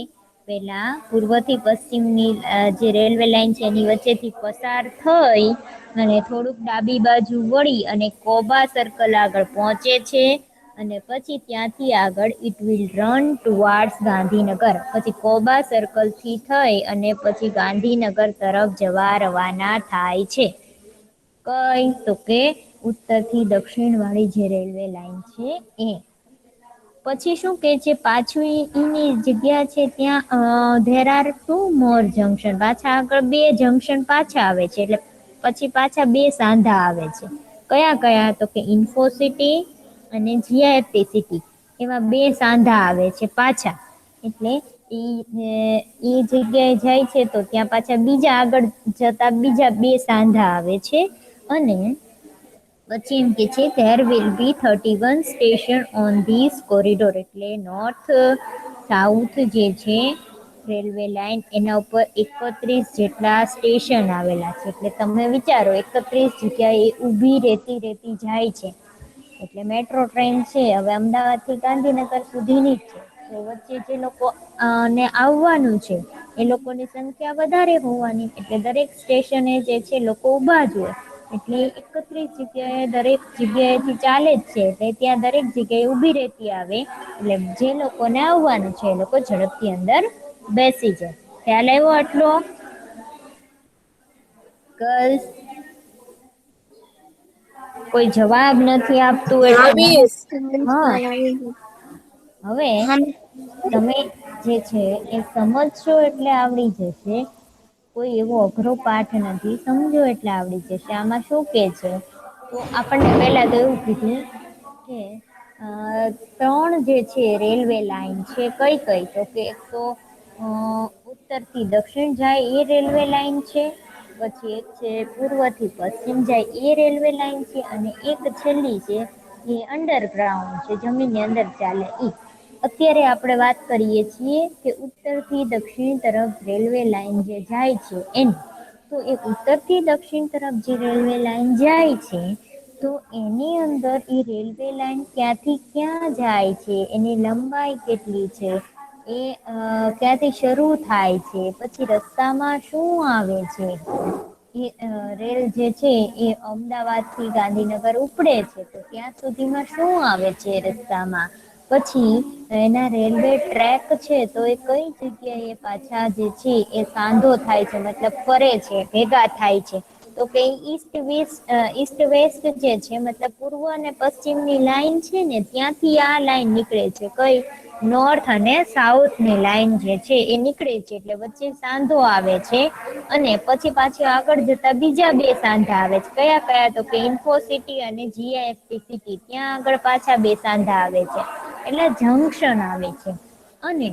પેલા પૂર્વ થી પશ્ચિમની જે રેલવે લાઈન છે એની વચ્ચેથી પસાર થઈ અને થોડુંક ડાબી બાજુ વળી અને કોબા સર્કલ આગળ પહોંચે છે. અને પછી ત્યાંથી આગળ it will run towards Gandhinagar. પછી કોબા સર્કલ થી થઈ અને પછી ગાંધીનગર તરફ જવા રવાના થાય છે. કઈ? તો કે ઉત્તર થી દક્ષિણ વાળી જે રેલવે લાઈન છે એ. પછી શું કે છે પાછું એની જગ્યા છે ત્યાં ધેર આર 2 મોર જંક્શન. પાછા આગળ 2 જંક્શન પાછા આવે છે. એટલે પછી પાછા 2 સાંધા આવે છે. કયા કયા? તો કે ઇન્ફોસિટી અને જીઆઈએફટી સિટી. એમાં 2 સાંધા આવે છે પાછા. એટલે ઈ જગ્યાએ જાય છે તો ત્યાં પાછા બીજા આગળ જતા બીજા 2 સાંધા આવે છે. અને પછી એમ કે છે there will be 31 station on this corridor. એટલે નોર્થ સાઉથ જે છે રેલવે લાઈન એના ઉપર 31 જેટલા સ્ટેશન આવેલા છે. એટલે તમે વિચારો 31 જગ્યાએ ઊભી રહેતી જાય છે. એટલે મેટ્રો ટ્રેન છે હવે અમદાવાદ થી ગાંધીનગર સુધીની જ છે. તો વચ્ચે જે લોકો ને આવવાનું છે એ લોકોની સંખ્યા વધારે હોવાની. એટલે દરેક સ્ટેશને જે છે લોકો ઊભા જ હોય. એટલે 31 જગ્યાએ દરેક જગ્યાએથી ચાલે જ છે. એટલે ત્યાં દરેક જગ્યાએ ઊભી રહેતી આવે. એટલે જે લોકોને આવવાનું છે એ લોકો ઝડપથી અંદર બેસી જાય. ખ્યાલ આવ્યો આટલો? ગર્લ્સ કોઈ જવાબ નથી આપતું એટલે હા. હવે તમે જે છે એ સમજશો એટલે આવડી જશે. કોઈ એવો અઘરો પાઠ નથી. સમજો એટલે આવડી જશે. આમાં શું કે છે તો આપણને પેલા તો એવું કીધું કે 3 જે છે રેલવે લાઈન છે કઈ કઈ? તો કે એક તો ઉત્તરથી દક્ષિણ જાય એ રેલવે લાઈન છે. પછી એક છે પૂર્વ થી પશ્ચિમ જાય એ રેલવે લાઈન છે. અને એક છેલ્લી છે એ અંડરગ્રાઉન્ડ છે, જમીનની અંદર ચાલે ઈ. અત્યારે આપણે વાત કરીએ છીએ કે ઉત્તરથી દક્ષિણ તરફ રેલવે લાઈન જે જાય છે એની. તો એ ઉત્તરથી દક્ષિણ તરફ જે રેલવે લાઈન જાય છે તો એની અંદર એ રેલવે લાઈન ક્યાંથી ક્યાં જાય છે, એની લંબાઈ કેટલી છે, એ ક્યાંથી શરૂ થાય છે, પછી રસ્તામાં શું આવે છે, એ રેલ જે છે એ અમદાવાદ થી ગાંધીનગર ઉપડે છે તો ત્યાં સુધીમાં શું આવે છે રસ્તામાં. પછી એના રેલવે ટ્રેક છે તો એ કઈ જગ્યાએ પાછા જે છે એ સાંધો થાય છે, મતલબ ફરે છે, ભેગા થાય છે. તો કે ઈસ્ટ વેસ્ટ જે છે મતલબ પૂર્વ અને પશ્ચિમની લાઈન છે ને ત્યાંથી આ લાઈન નીકળે છે. કઈ? નોર્થ અને સાઉથની લાઈન જે છે એ નીકળે છે. એટલે વચ્ચે સાંધો આવે છે. અને પછી પાછી આગળ જતા બીજા 2 સાંધા આવે છે. કયા કયા? તો કે ઇન્ફોસિટી અને જીઆઈએફટી સિટી. ત્યાં આગળ પાછા 2 સાંધા આવે છે. એટલે જંક્શન આવે છે. અને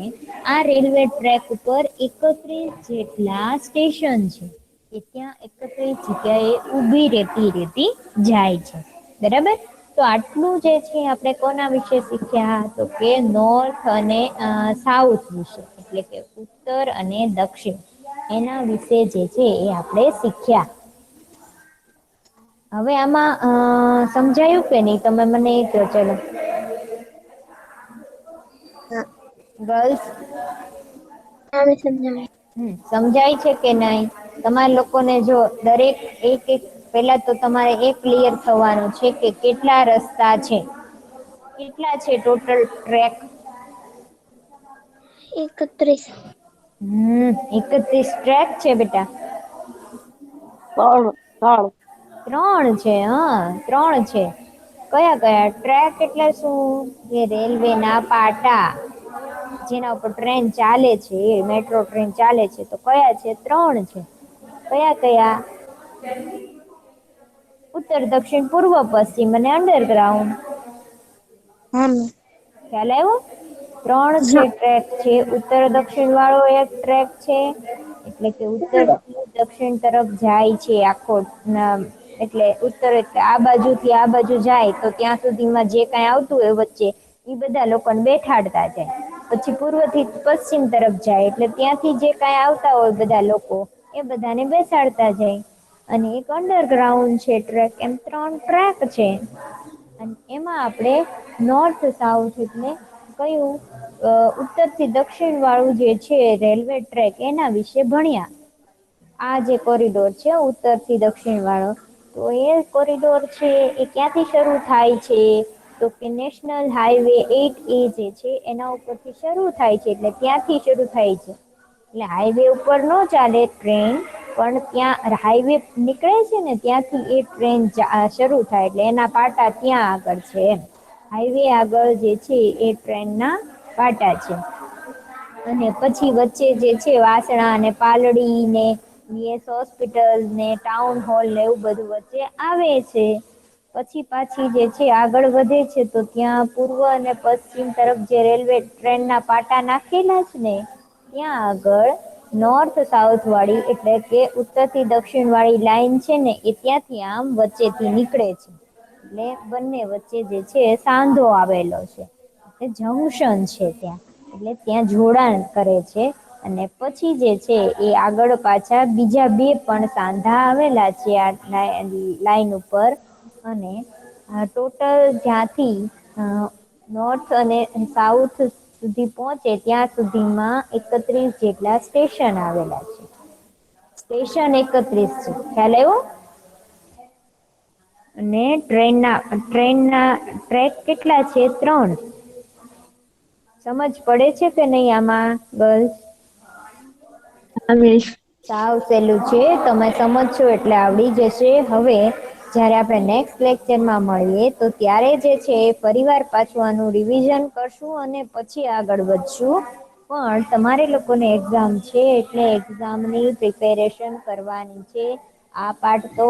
આ રેલવે ટ્રેક ઉપર 31 જેટલા સ્ટેશન છે. કે ત્યાં 31 જગ્યાએ ઊભી રહેતી જાય છે. બરાબર? તો આટલું જે છે આપણે કોના વિશે શીખ્યા? તો કે નોર્થ અને સાઉથ વિશે. એટલે કે ઉત્તર અને દક્ષિણ એના વિશે જે છે એ આપણે શીખ્યા. હવે આમાં સમજાયું કે નહી? તમે મને એ કહો. ચલો હા. ગર્લ્સ હવે સમજાવે. સમજાય છે કે નહી? તમારા લોકોને જો દરેક એક પેલા તો તમારે એ ક્લિયર થવાનું છે કે કેટલા રસ્તા છે, કેટલા છે ટોટલ ટ્રેક? 31. 31 ટ્રેક છે બેટા. 3. ત્રણ છે, હા 3 છે. કયા કયા? ટ્રેક એટલે શું? કે રેલવેના પાટા જેના ઉપર ટ્રેન ચાલે છે, મેટ્રો ટ્રેન ચાલે છે. તો કયા છે? 3 છે. કયા કયા? ઉત્તર, દક્ષિણ, પૂર્વ, પશ્ચિમ અને અંડરગ્રાઉન્ડ. હા મેમ. ખ્યાલ આવ્યો? 3 છે હા ટ્રેક છે. ઉત્તર દક્ષિણ વાળો એક ટ્રેક છે, એટલે કે ઉત્તર દક્ષિણ તરફ જાય છે આખો. એટલે ઉત્તર એટલે આ બાજુથી આ બાજુ જાય તો ત્યાં સુધીમાં જે કાંઈ આવતું હોય વચ્ચે એ બધા લોકોને બેઠાડતા જાય. પછી પૂર્વથી પશ્ચિમ તરફ જાય એટલે ત્યાંથી જે કાંઈ આવતા હોય બધા લોકો એ બધાને બેસાડતા જાય. અને એક અંડરગ્રાઉન્ડ છે ટ્રેક. એમ 3 ટ્રેક છે. અને એમાં આપણે નોર્થ સાઉથ એટલે કયું ઉત્તરથી દક્ષિણ વાળું જે છે રેલવે ટ્રેક એના વિશે ભણ્યા. આ જે કોરિડોર છે ઉત્તરથી દક્ષિણ વાળો, તો એ કોરિડોર છે એ ક્યાંથી શરૂ થાય છે? તો કે નેશનલ હાઈવે 8A જે છે એના ઉપરથી શરૂ થાય છે. એટલે ત્યાંથી શરૂ થાય છે. એટલે હાઈવે ઉપર ન ચાલે ટ્રેન, પણ ત્યાં હાઈવે નીકળે છે ને ત્યાંથી એ ટ્રેન શરૂ થાય. એટલે એના પાટા ત્યાં આગળ છે એમ. હાઈવે આગળ જે છે એ ટ્રેનના પાટા છે. અને પછી વચ્ચે જે છે વાસણા અને પાલડી ને વીએસ હોસ્પિટલ ને ટાઉન હોલ ને એવું બધું વચ્ચે આવે છે. પછી પાછી જે છે આગળ વધે છે તો ત્યાં પૂર્વ અને પશ્ચિમ તરફ જે રેલવે ટ્રેનના પાટા નાખેલા છે ને ત્યાં આગળ નોર્થ સાઉથ વાળી એટલે કે ઉત્તરથી દક્ષિણ વાળી લાઈન છે ને એ ત્યાંથી આમ વચ્ચેથી નીકળે છે. એટલે બંને વચ્ચે જે છે સાંધો આવેલો છે. જંક્શન છે ત્યાં. એટલે ત્યાં જોડાણ કરે છે. અને પછી જે છે એ આગળ પાછા બીજા 2 પણ સાંધા આવેલા છે આ લાઈન ઉપર. અને ટોટલ જ્યાંથી નોર્થ અને સાઉથ સુધી પહોંચે ત્યાં સુધીમાં 31 જેટલા સ્ટેશન આવેલા છે. સ્ટેશન 31 છે. ખ્યાલ આવ્યો? અને ટ્રેનના ટ્રેક કેટલા છે? 3. સમજ પડે છે કે નહીં આમાં ગર્લ્સ? હા મિસ. સાવ સહેલું છે. તમે સમજશો એટલે આવડી જશે. હવે જ્યારે આપણે નેક્સ્ટ લેક્ચરમાં મળીએ તો ત્યારે જે છે એ ફરીવાર પાછું આનું રિવિઝન કરશું અને પછી આગળ વધશું. પણ તમારે લોકોને એક્ઝામ છે એટલે એક્ઝામની પ્રિપેરેશન કરવાની છે. આ પાર્ટ તો